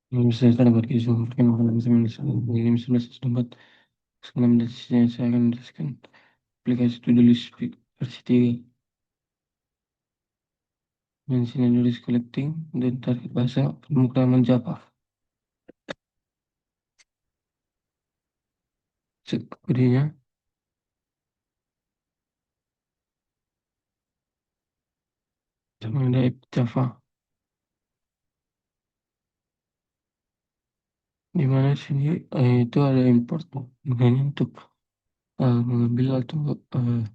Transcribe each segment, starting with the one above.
Misalkan bagi Zoom perkembangan ini misalnya tempat sekarang saya akan menjelaskan aplikasi to-do list versi 3 mention to-do list collecting dan target bahasa pemrograman Java. Kodenya mengenai Java, di mana sini itu ada import makanya untuk mengambil atau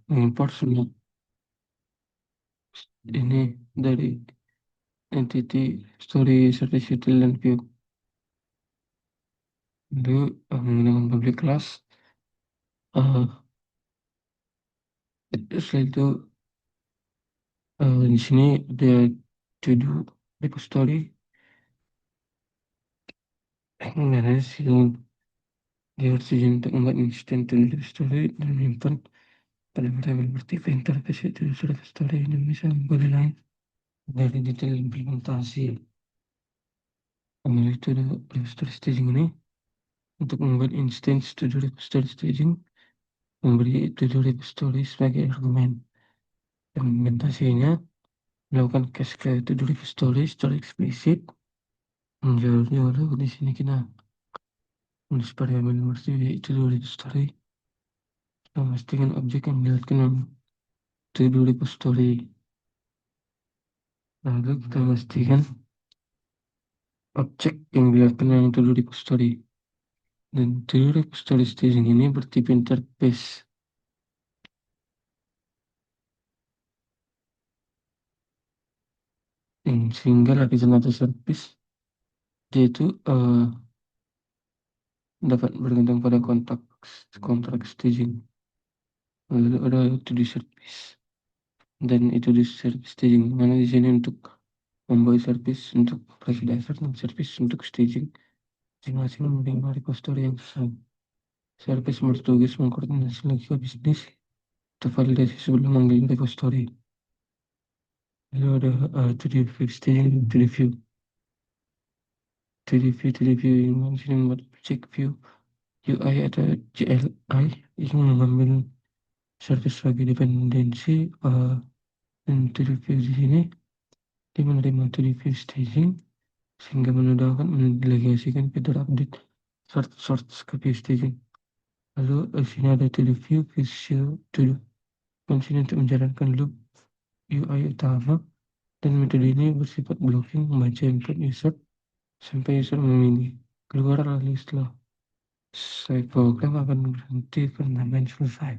mengimport semua ini dari entity story service util dan view. Lalu menggunakan public class, eh, setelah itu di sini ada to do repository yang ada yang diharuskan untuk membuat instant to do repository dan menyimpan pada variabel bertipe interface itu repository dan bisa boleh lain dari detail implementasi memilih to do repository staging ini untuk membuat instance to do repository staging memberi to do repository sebagai argumen implementasinya melakukan cache ke to do repository secara eksplisit menjual di sini kita menulis variabel bertipe to do repository memastikan objek yang dilihatkan dalam to-do repository. Lalu kita pastikan objek yang dilihatkan dalam to-do repository. Dan to-do repository staging ini bertipe interface. Sehingga lapisan atas service dia itu dapat bergantung pada kontrak staging. Lalu ada to-do service. Dan itu di service staging. Mana di sini untuk membuat service untuk private dasar dan service untuk staging. Masing-masing menerima repository yang sesuai. Service bertugas mengkoordinasi logika bisnis atau validasi sebelum mengambil repository. Lalu ada to review staging to review. To review yang sini membuat objek view UI atau CLI yang mengambil service sebagai dependensi dan to review di sini dia menerima to review staging sehingga menudahkan mendelegasikan fitur update source ke view staging. Lalu di sini ada to review visual to do fungsi untuk menjalankan loop UI utama dan metode ini bersifat blocking membaca input user sampai user memilih keluar lalu setelah saya program akan berhenti karena main selesai.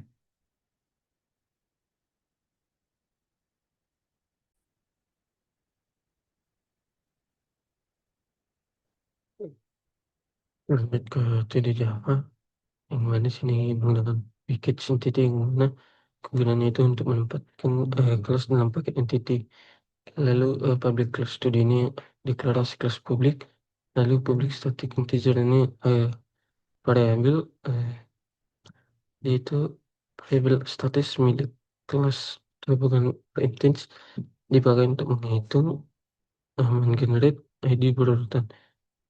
Lanjut ke 2D Java yang mana sini menggunakan package entity yang mana kegunaannya itu untuk menempatkan kelas dalam paket entity. Lalu public class 2D ini deklarasi kelas publik. Lalu public static integer ini variabel yaitu variabel status milik kelas atau bukan instance dipakai untuk menghitung menggenerate ID berurutan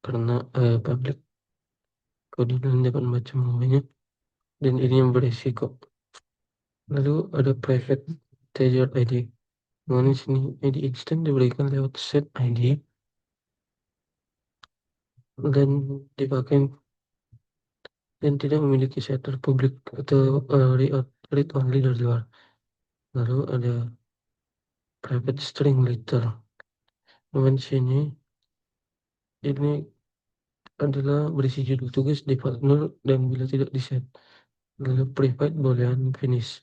karena public kode dapat membaca semuanya dan ini yang beresiko. Lalu ada private integer ID. Mana sini ID instant diberikan lewat set ID dan dipakai dan tidak memiliki setter publik atau read only dari luar. Lalu ada private string liter. Di sini ini adalah berisi judul tugas default 0 dan bila tidak diset. Lalu private boolean finish.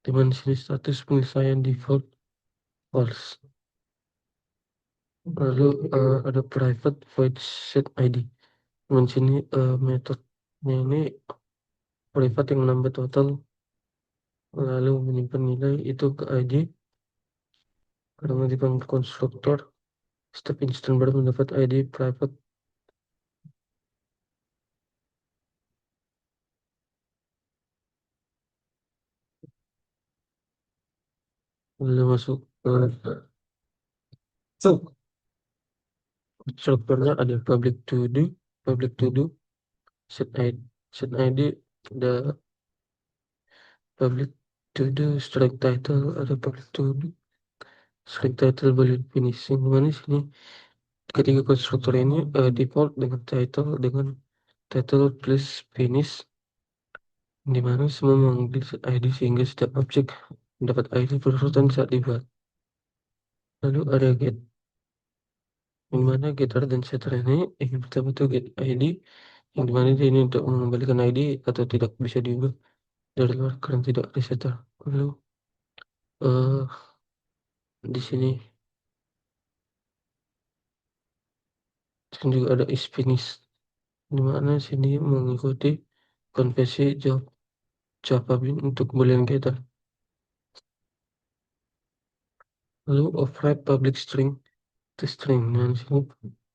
Di mana sini status penyelesaian default false. Lalu ada private void set ID. Di mana sini metodenya ini private yang menambah total lalu menyimpan nilai itu ke ID karena dipanggil konstruktor. Step instant baru mendapat ID private. Lalu masuk ke Strukturnya ada public to do, set ID, ada public to do, strike title, ada public to do, strike title, bullet finishing. Mana sini ketiga konstruktor ini default dengan title plus finish, di mana semua mengambil ID sehingga setiap objek mendapat ID berurutan saat dibuat. Lalu ada get, yang mana getter dan setter ini yang pertama itu get ID, yang dimana ini untuk mengembalikan ID atau tidak bisa diubah dari luar karena tidak ada setter. Lalu eh di sini dan juga ada is finish, di mana sini mengikuti konvensi Java Bean untuk boolean getter. Lalu override public string to string. Nah, di sini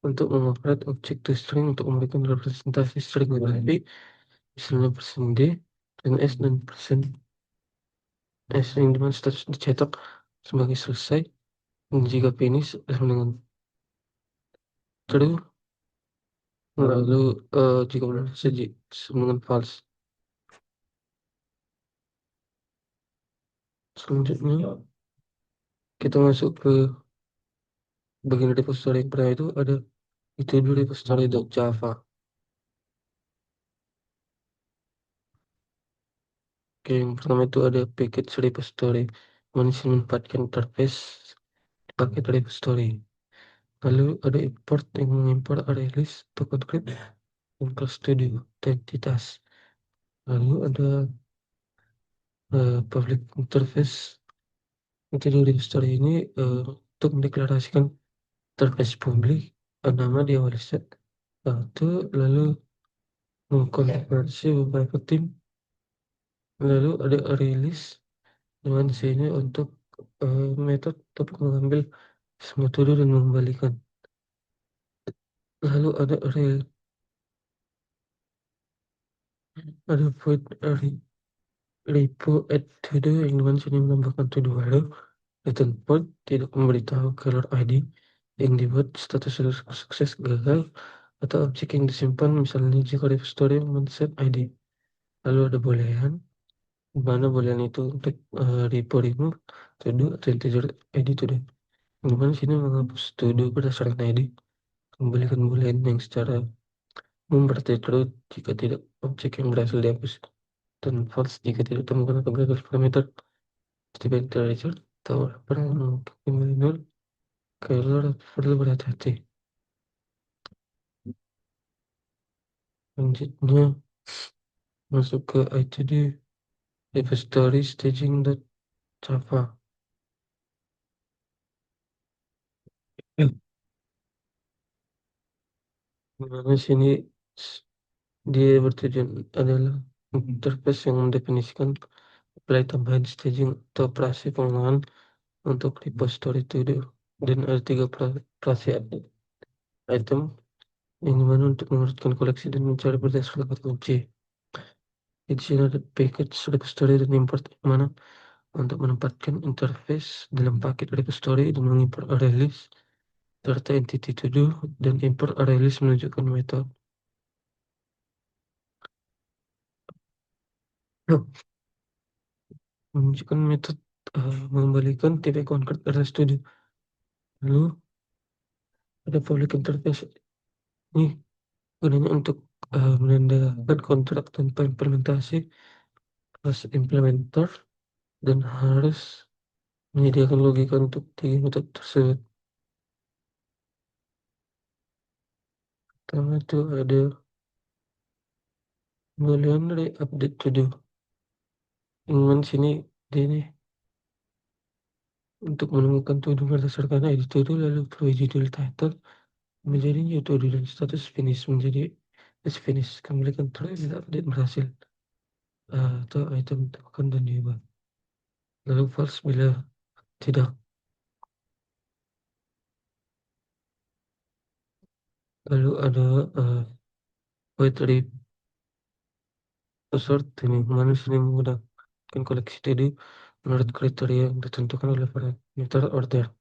untuk mengoperate objek to string untuk memberikan representasi string, tetapi misalnya %d dan s dan %s yang dimana status dicetak sebagai selesai, dan jika finish sama dengan true. Lalu jika belum selesai sama dengan false. Selanjutnya kita masuk ke bagian repository yang pertama, itu ada itu dulu repository.java. Oke, yang pertama itu ada package repository, memanfaatkan interface paket repository. Lalu ada import yang mengimpor array list, token script, dan class studio identitas. Lalu ada public interface. Itu di repository ini untuk mendeklarasikan interface publik, nama di awal set satu, lalu mengkonversi beberapa tim. Lalu ada array list, dengan sini untuk metode untuk mengambil semua tuduh dan mengembalikan. Lalu ada void array repo add to do, yang dimana sini menambahkan to do baru. Return point tidak memberitahu caller ID yang dibuat, status sukses gagal, atau objek yang disimpan, misalnya jika repository men-set ID. Lalu ada boolean, di mana boolean itu untuk repo remove to do atau integer ID to do, yang dimana sini menghapus to do berdasarkan ID, kembalikan boolean yang secara umum berarti true jika tidak objek yang berhasil dihapus, dan false jika tidak temukan atau gagal parameter seperti temperature atau pernah kembali nol. Kalau perlu berhati-hati. Selanjutnya masuk ke ITD repository staging.java. Dimana sini dia bertujuan adalah interface yang mendefinisikan apply tambahan staging atau operasi pengulangan untuk repository to do, dan ada tiga operasi item, yang dimana untuk mengurutkan koleksi dan mencari berdasarkan kata kunci. Di sini ada package repository dan import, yang mana untuk menempatkan interface dalam paket repository dan mengimport array list serta entity to do, dan import array list menunjukkan metode. Menunjukkan metode mengembalikan tipe concrete array studio. Lalu ada public interface, ini gunanya untuk menandakan kontrak tanpa implementasi plus implementer, dan harus menyediakan logika untuk tiga metode tersebut. Pertama itu ada boolean update to do, yang sini ini untuk menemukan to do berdasarkan ID to do, lalu perlu judul title menjadi new to do, dan status finish menjadi is finish. Kembalikan true bila update berhasil atau item ditemukan dan diubah. Lalu false bila tidak. Lalu ada void resort, ini mana sini menggunakan koleksi tadi menurut kriteria yang ditentukan oleh parameter order,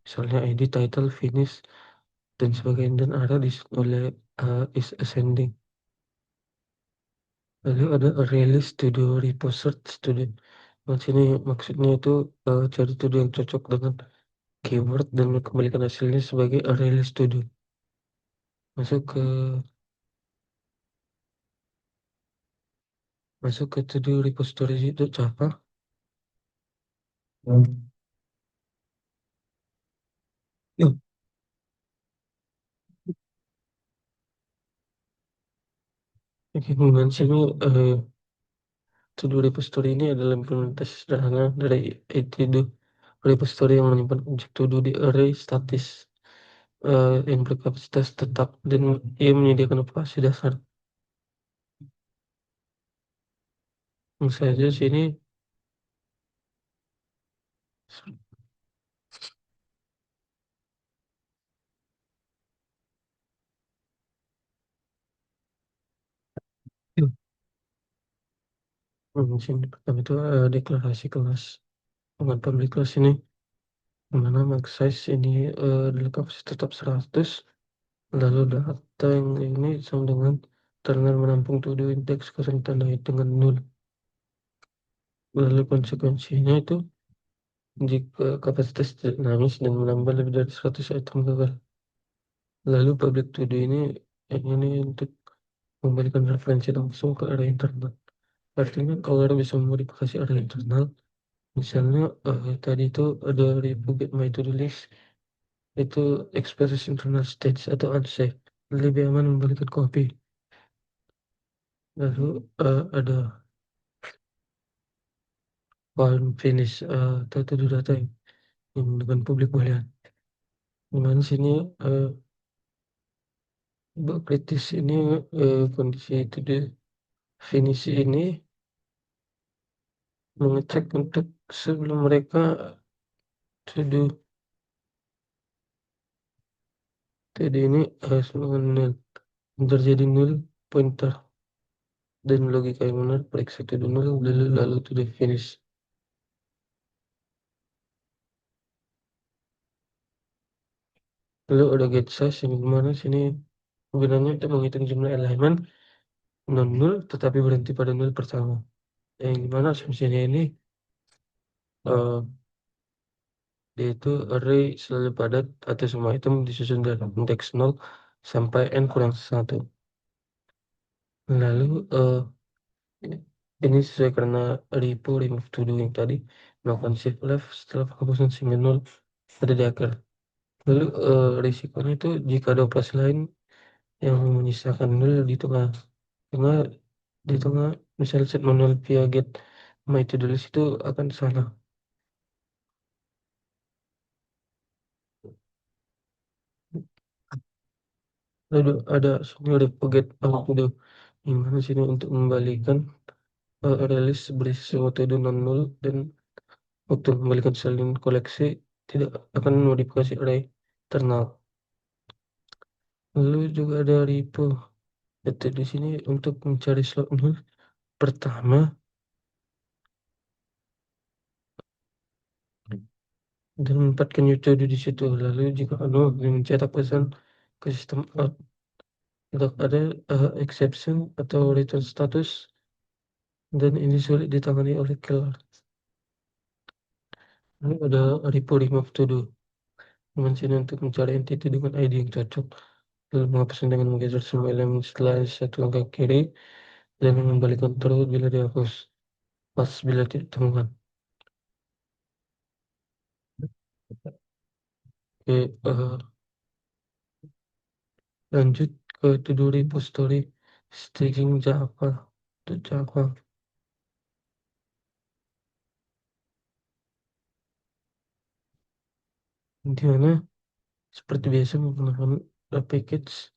misalnya ID, title, finish, dan sebagainya, dan ada oleh is ascending. Lalu ada release to the repo search student. Di sini maksudnya itu cari to do yang cocok dengan keyword dan kembalikan hasilnya sebagai a release to do. Masuk ke to do repository itu apa? Yuk, oke, kemudian sini to do repository ini adalah implementasi sederhana dari to do repository yang menyimpan objek to do di array statis yang berkapasitas tetap, dan ia menyediakan operasi dasar. Misalnya sini yuk, sini pertama itu deklarasi kelas. Dengan public class ini dimana max size ini adalah kapasitas tetap 100, lalu data yang ini sama dengan terminal menampung to do index kosong ditandai dengan 0. Lalu konsekuensinya itu jika kapasitas tidak dinamis dan menambah lebih dari 100 item gagal. Lalu public to do ini yang ini untuk memberikan referensi langsung ke area internal. Artinya kalau orang bisa memodifikasi area internal, misalnya tadi itu ada repo get my to do list, itu express internal stage atau unsafe, lebih aman membalikan copy. Lalu ada file finish atau to do data yang dengan publik boolean. Dimana sini bug kritis ini kondisi to do finish ini mengecek untuk sebelum mereka to do ini sebelum nil terjadi nil pointer dan logika yang benar periksa to do nil lalu to do finish. Lalu ada get size yang dimana sini gunanya untuk menghitung jumlah elemen non nul tetapi berhenti pada nul pertama. Yang dimana asumsinya ini yaitu array selalu padat atau semua item disusun dari indeks 0 sampai n kurang 1. Lalu ini sesuai karena repo remove to do yang tadi melakukan shift left setelah penghapusan single 0 ada di akhir. Lalu risikonya itu jika ada operasi lain yang menyisakan 0 di tengah di tengah misalnya set manual via get my to do list itu akan salah. Lalu ada sini repo get out to do yang mana sini untuk membalikan rilis berisi semua to do non nul dan waktu membalikan salin koleksi tidak akan modifikasi array internal. Lalu juga ada repo itu di sini untuk mencari slot nul pertama dan menempatkan YouTube di situ. Lalu jika mencetak pesan ke sistem out, tidak ada exception atau return status, dan ini sulit ditangani oleh killer. Lalu ada repo remove to do dengan sini untuk mencari entity dengan ID yang cocok, lalu menghapuskan dengan menggeser semua elemen setelah satu langkah kiri dan mengembalikan terus bila dihapus, pas bila tidak ditemukan. Oke, lanjut ke to-do repository staging Java. Untuk Java, di mana seperti biasa menggunakan package.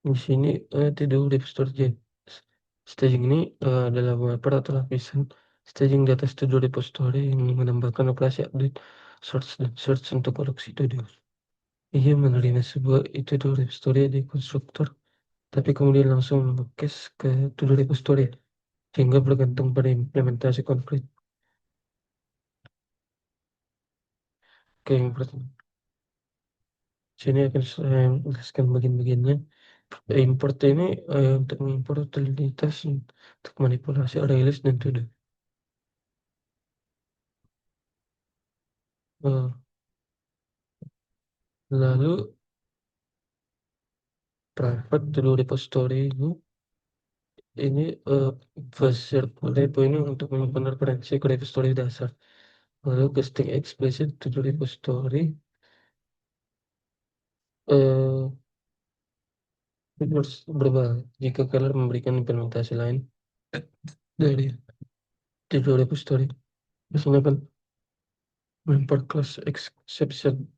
Di sini to-do repository staging ini adalah wrapper atau lapisan staging di atas to-do repository yang menambahkan operasi update, search, dan search untuk koleksi to-do. Ia menerima sebuah to-do repository di konstruktor, tapi kemudian langsung membekes ke to-do repository sehingga bergantung pada implementasi konkret. Oke, yang pertama. Sini akan saya jelaskan bagian-bagiannya. Import ini untuk mengimpor utilitas untuk manipulasi release dan to do. Eh, Lalu private to do repository ini versi repo ini untuk menyimpan referensi ke repository dasar. Lalu casting explicit to do repository eh itu harus berubah jika kalian memberikan implementasi lain dari to do repository. Biasanya kan mengimport class exception.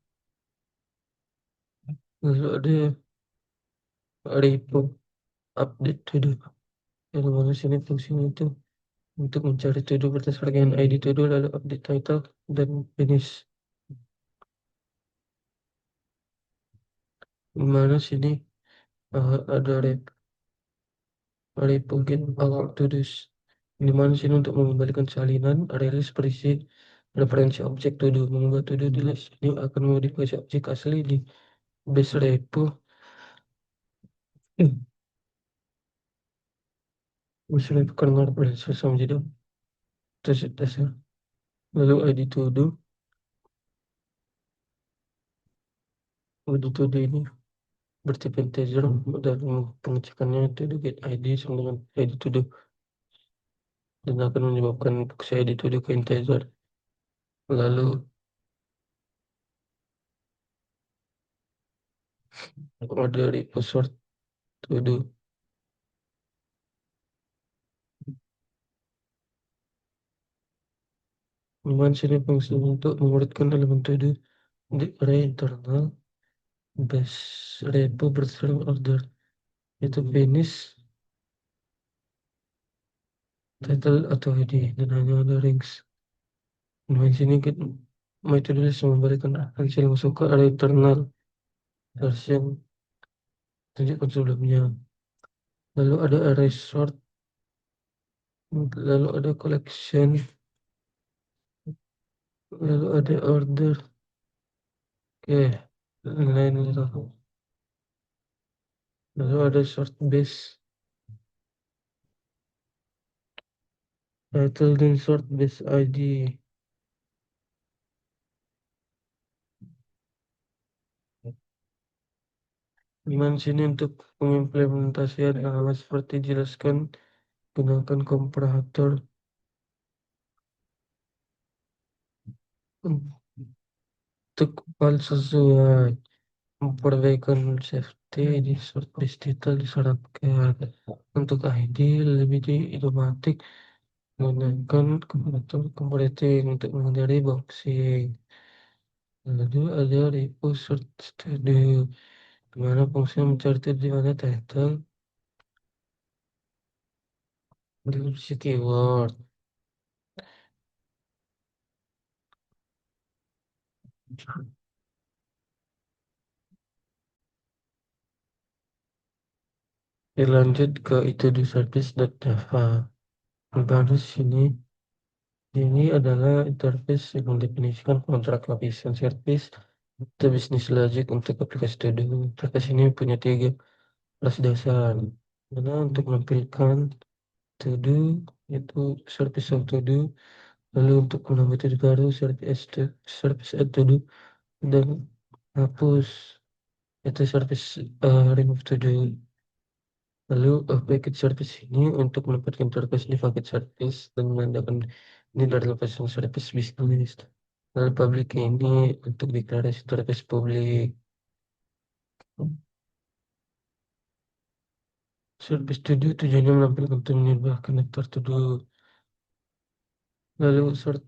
Lalu ada repo update to do. Yang mana sini fungsinya itu untuk mencari to do berdasarkan ID to do lalu update title dan finish. Di mana sini ada repo get all to do's. Di mana sini untuk mengembalikan salinan release berisi referensi objek to do. Mengubah to do di list ini akan memodifikasi objek asli di base repo. Base repo karena referensi sama jadi dasar. Lalu ID to do. ID to do ini bertipe integer dan pengecekannya to do get ID sama dengan ID to do dan akan menyebabkan fungsi ID to do ke integer. Lalu ada repo sort to do. Memang sini fungsi untuk mengurutkan elemen to do di array internal base repo berdasarkan order itu finish title atau ID dan hanya ada rings. Nah, di sini kita metode list memberikan hasil yang masuk ke array internal versi yang tunjukkan sebelumnya. Lalu ada array sort, lalu ada collection, lalu ada order. Oke, lain lalu ada sort base, title dan sort base ID. Gimana sini untuk pengimplementasian hal seperti dijelaskan gunakan komparator untuk file sesuai memperbaikan safety di service detail disyaratkan untuk ID lebih otomatis menggunakan komparator comparating untuk menghindari boxing. Lalu ada repo search studio di mana fungsi mencari di mana title berisi keyword. Lanjut ke itu di service.java. Baris ini adalah interface yang mendefinisikan kontrak lapisan service atau bisnis logic untuk aplikasi to do. Interface ini punya tiga kelas dasar. Karena untuk menampilkan to do itu service of to do, lalu untuk menambah to do baru service add to do dan hapus itu service remove to do. Lalu package service ini untuk menempatkan service di paket service dan menandakan ini adalah version service bisnis. Lalu public ini untuk deklarasi service publik. Service to do tujuannya menampilkan untuk menambah konektor to do. Lalu sort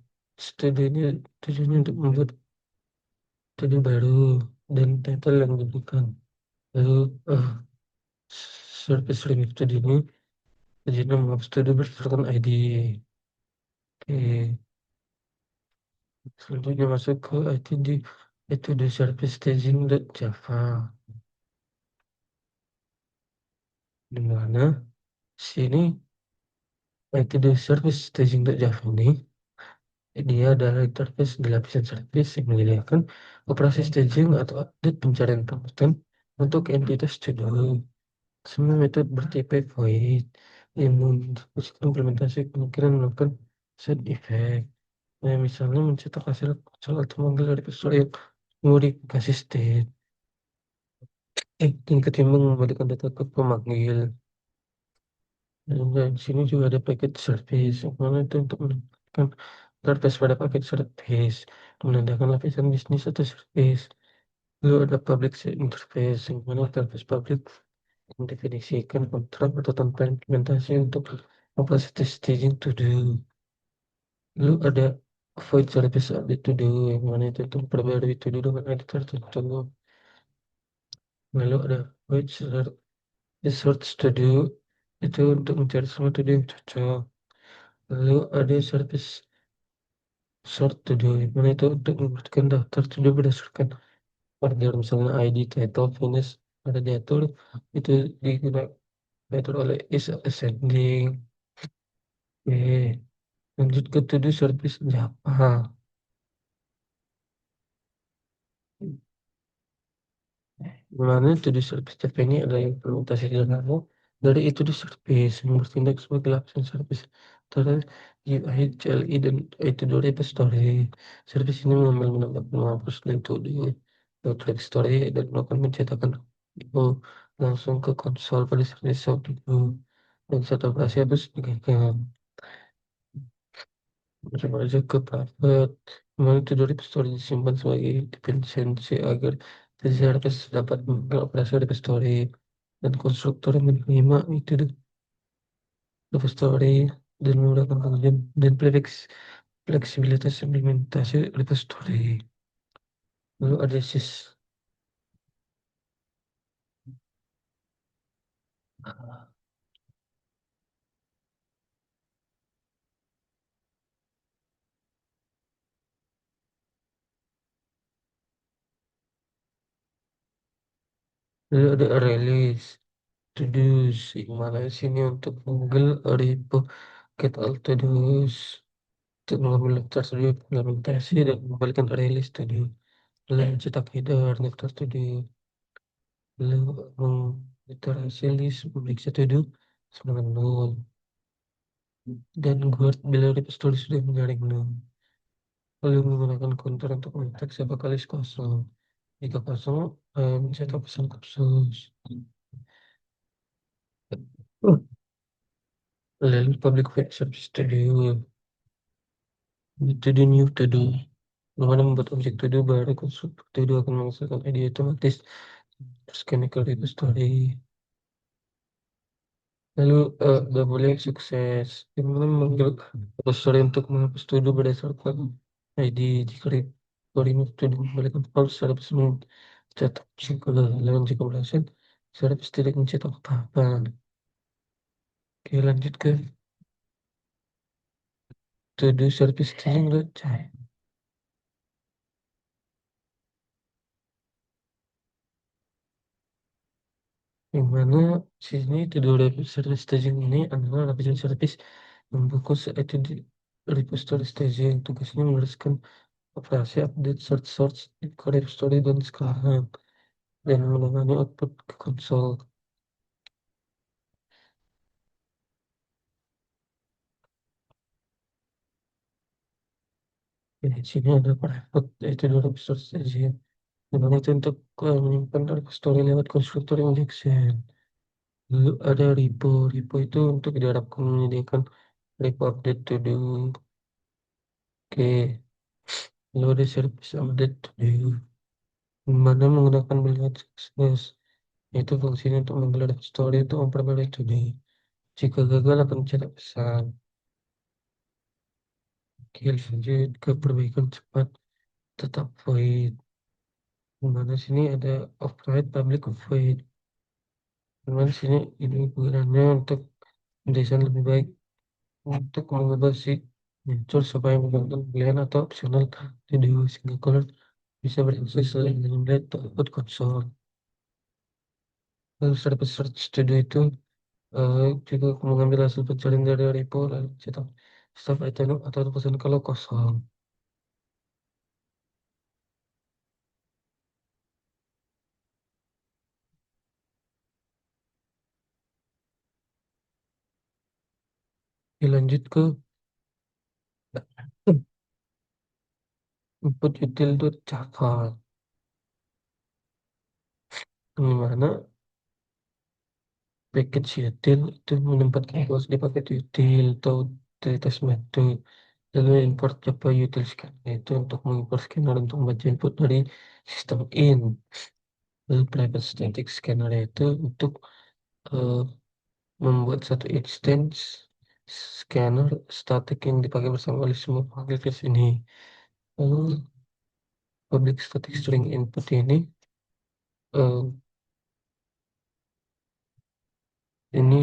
to do ini tujuannya untuk membuat to do baru dan title yang diberikan. Lalu service remove to do ini tujuannya menghapus to do berdasarkan ID. Oke. Selanjutnya masuk ke itu di service staging.java, di mana sini itu di service staging.java ini Dia adalah interface di lapisan service yang menyediakan operasi staging atau update pencarian pengurutan untuk entitas judul. Semua metode bertipe void yang implementasi kemungkinan melakukan side effect. Nah, misalnya mencetak hasil konsol atau memanggil dari episode yang modifikasi state. Dan ketimbang memberikan data ke pemanggil. Dan di sini juga ada package service, yang mana itu untuk menentukan interface pada paket service, menandakan lapisan bisnis atau service. Lalu ada public interface, yang mana interface public mendefinisikan kontrak atau tanpa implementasi untuk operasi staging to do. Lalu ada void service update to do, yang mana itu untuk perbarui to do dengan editor tertentu. Lalu ada void search to do, itu untuk mencari semua to do yang cocok. Lalu ada service sort to do, yang mana itu untuk memberikan daftar to do berdasarkan order, misalnya ID, title, finish, ada diatur, itu digunakan diatur oleh is ascending. Oke. Lanjut ke to-do service Java. Dimana to-do service Java ini adalah implementasi sederhana dari itu di service yang bertindak sebagai lapisan service antara UI, CLI, dan to-do repository. Service ini mengambil menambahkan menghapus dan to-do atau repository dan melakukan pencetakan info langsung ke konsol pada service to-do dan saat operasi habis digagal. Coba aja ke private, mana itu dari story disimpan sebagai dependensi agar developers dapat mengoperasi repository dan konstruktor yang menerima itu di repository dan menggunakan pengujian dan fleksibilitas implementasi repository. Lalu ada release to do's, yang mana sini untuk Google repo get all to do's untuk mengambil daftar studio implementasi dan mengembalikan release to do. Lalu cetak header daftar studio. Lalu mengiterasi list memeriksa to do sama nol dan guard bila repository sudah menyaring nol. Lalu menggunakan counter untuk mendeteksi apakah list kosong. Jika kosong, mencetak pesan khusus. Lalu public web service to do new to do. Bagaimana membuat objek to do baru konstruksi to do akan menghasilkan ID otomatis. Terus chemical repository. Lalu double sukses, gimana memanggil repository untuk menghapus to do berdasarkan ID. Jika remove to do kembalikan false, service mencetak lalu jika berhasil, service tidak mencetak apa-apa. Oke, lanjut ke to do service staging cai. Yang mana sini to do service staging ini adalah lapisan service yang fokus itu di repository staging. Tugasnya meneruskan operasi update search ke repository dan sekarang dan menangani output ke konsol. Di sini ada private, yaitu dulu repository staging. Dan itu untuk menyimpan repository lewat konstruktor injection. Lalu ada repo itu untuk diharapkan menyediakan repo update to do. Oke, lalu ada service update to do, mana menggunakan melihat sukses, yaitu fungsinya untuk menggelar story untuk memperbarui to do. Jika gagal akan mencetak pesan. Oke, lanjut ke perbaikan cepat tetap void. Mana sini ada override public void. Mana sini ini gunanya untuk mendesain lebih baik untuk mengubah si muncul supaya menggunakan pilihan atau opsional video sehingga caller bisa berakses selain dengan melihat output konsol. Lalu service search studio itu juga mengambil hasil pencarian dari repo lalu cetak stop item atau pesan kalau kosong. Dilanjut ke input util Java, di mana package util itu menempatkan kelas di paket util atau utilitas method. Lalu import Java util scanner itu untuk mengimport scanner untuk membaca input dari sistem in. Lalu private static scanner itu untuk eh, membuat satu instance scanner static yang dipakai bersama oleh semua package ini. Lalu public static string input eh, ini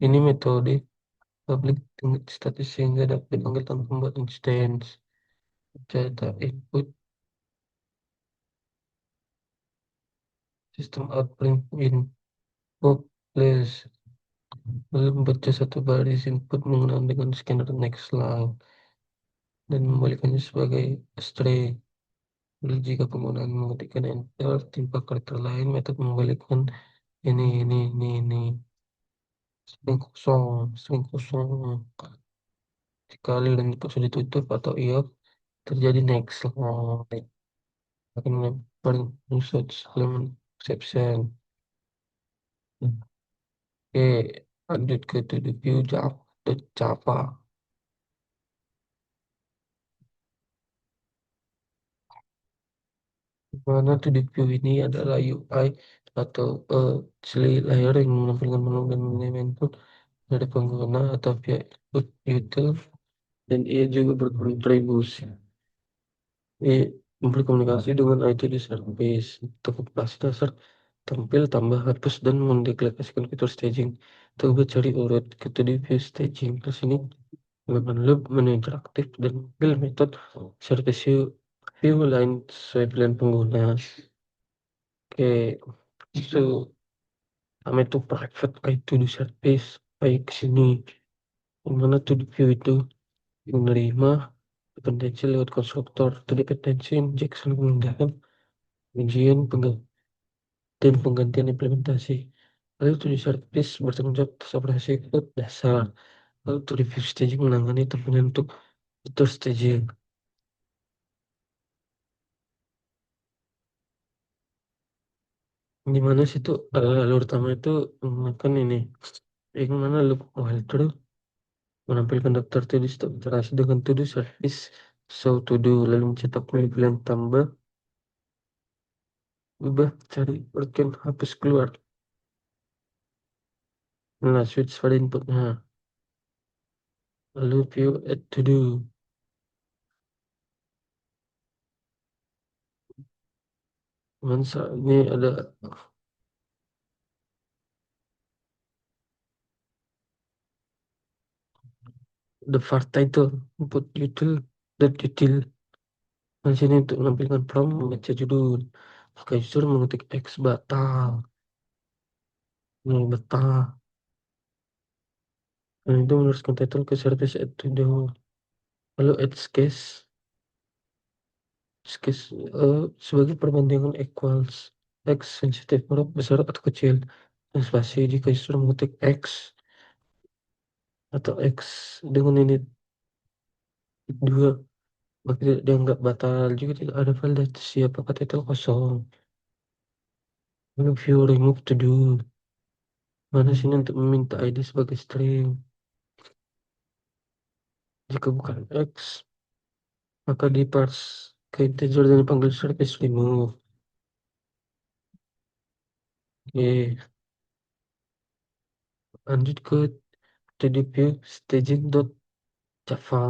ini metode public static sehingga dapat dipanggil tanpa membuat instance. Data input sistem out print input plus lalu membaca satu baris input menggunakan dengan scanner next line dan membalikannya sebagai string. Lalu jika penggunaan mengetikkan enter tanpa karakter lain, metode membalikkan ini string kosong sekali dan input sudah ditutup atau iya terjadi next line akan paling usage halaman exception. Oke, lanjut ke to the view Java. Mana to the view ini adalah UI atau layer yang menampilkan menu dan elemen input dari pengguna atau via input util dan ia juga berkontribusi berkomunikasi dengan IT di service. Untuk aplikasi dasar tampil, tambah, hapus, dan mendeklarasikan fitur staging. Coba cari urut ke to the view staging. Di sini menggunakan loop, menu interaktif, dan mobil metode service view lain sesuai pilihan pengguna. Oke, so kami itu private itu di service baik sini yang mana to the view itu menerima dependensi lewat konstruktor to dependensi injection penggunaan ujian dan penggantian implementasi. Lalu to the service bertanggung jawab atas operasi code dasar. Lalu to review staging menangani terminal untuk fitur staging. Di mana situ alur utama itu menggunakan ini yang mana loop while true menampilkan daftar to do stop interaksi dengan to do service so to do lalu mencetak pilihan tambah ubah cari bagian hapus keluar nah switch pada inputnya lalu view add to do ini ada the var title input util dan util di sini untuk menampilkan prompt membaca judul jika user mengetik X batal batal dan itu meneruskan title ke service add to do lalu add case case sebagai perbandingan equals X sensitif huruf besar atau kecil dan spasi jika user mengetik X atau X dengan ini dua maka tidak dianggap batal juga tidak ada validasi apakah title kosong lalu view remove to do mana sini untuk meminta ID sebagai string jika bukan X maka di parse ke integer dan dipanggil service remove. Oke, lanjut ke tdp staging.java.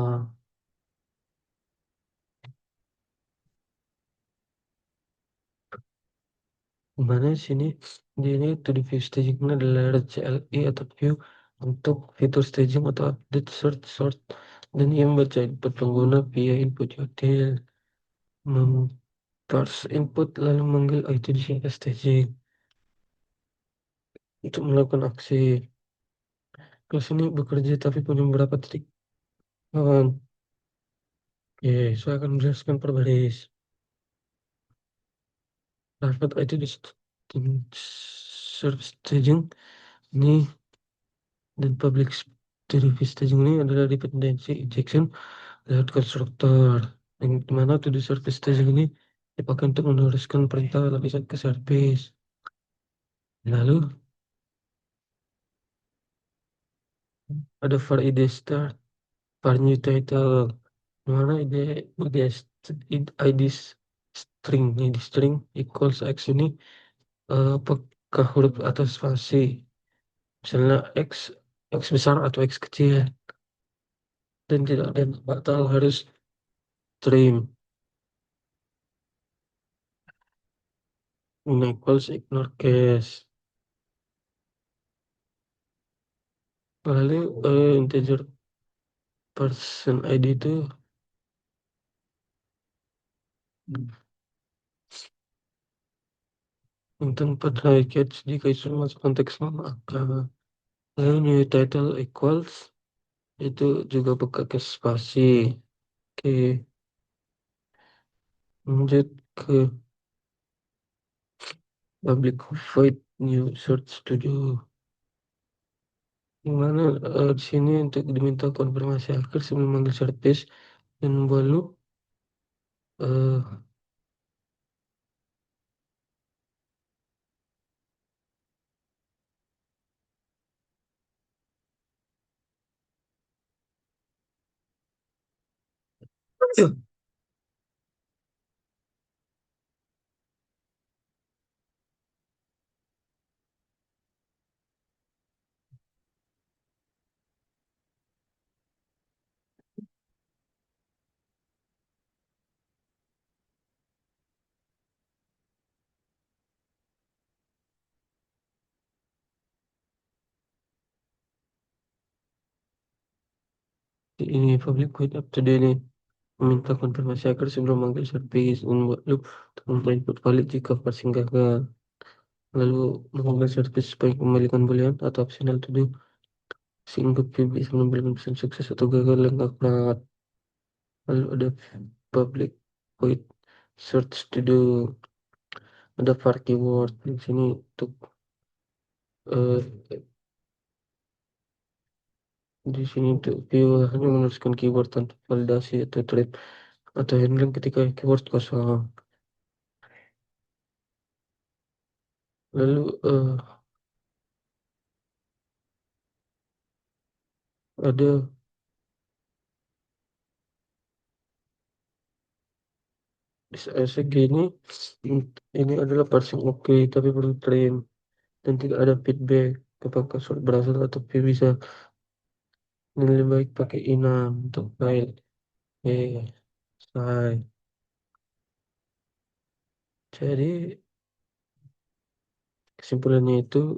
Mana sini di ini tdp staging ini adalah CLI atau view untuk fitur staging atau update search sort dan ia membaca input pengguna via input util parse input lalu manggil itu di sini staging untuk melakukan aksi. Kelas ini bekerja tapi punya beberapa titik Kawan, saya akan menjelaskan perbaris. Private service staging ini dan public service staging ini adalah dependency injection lewat konstruktor. Yang dimana to the service staging ini dipakai untuk meneruskan perintah lapisan ke service. Lalu ada var id start, var new title, dimana id string equals x ini apakah huruf atau spasi, misalnya x besar atau x kecil, dan tidak ada yang batal harus trim. Ini equals ignore case. Lalu integer person id itu yang tanpa try catch jika itu masuk konteks nama angka. Lalu new title equals itu juga pakai spasi. Oke, lanjut ke public void new search studio. Yang mana di sini untuk diminta konfirmasi akhir sebelum manggil service dan membuat loop. eh ini public void up to date ini meminta konfirmasi akhir sebelum manggil service dan membuat loop untuk membuat input valid jika passing gagal. Lalu memanggil service supaya kembalikan boolean atau optional to do. Sehingga PB bisa memberikan pesan sukses atau gagal yang akurat. Lalu ada public void search to do, ada var keyword di sini untuk eh, di sini untuk view hanya menuliskan keyword tanpa validasi atau thread atau handling ketika keyword kosong. Lalu ada SEG ini adalah parsing oke tapi perlu trim dan tidak ada feedback apakah surat berasal atau view bisa, dan lebih baik pakai inam untuk file. Selesai. Jadi kesimpulannya itu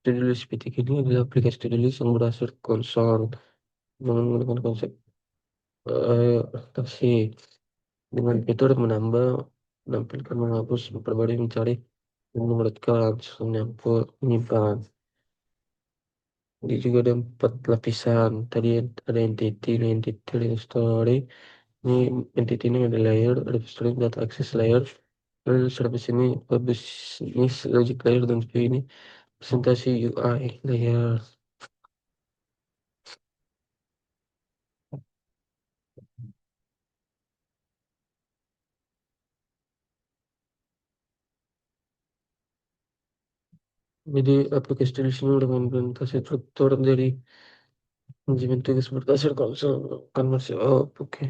to-do list PTK ini adalah aplikasi to-do list yang berasal konsol menggunakan konsep adaptasi dengan fitur menambah, menampilkan, menghapus, memperbarui, mencari, dan menyebutkan, menyangkut, menyimpan. Jadi juga ada 4 lapisan. Tadi ada entity, story. Ini entity ini ada layer, ada story, data access layer. Lalu service ini business logic layer, dan view ini presentasi UI layer. Jadi aplikasi di sini dengan implementasi struktur dari manajemen tugas berdasar konsol kan masih oke.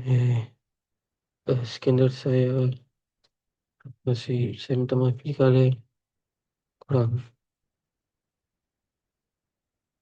Sekian dari saya, masih saya minta maaf jika ada kurang.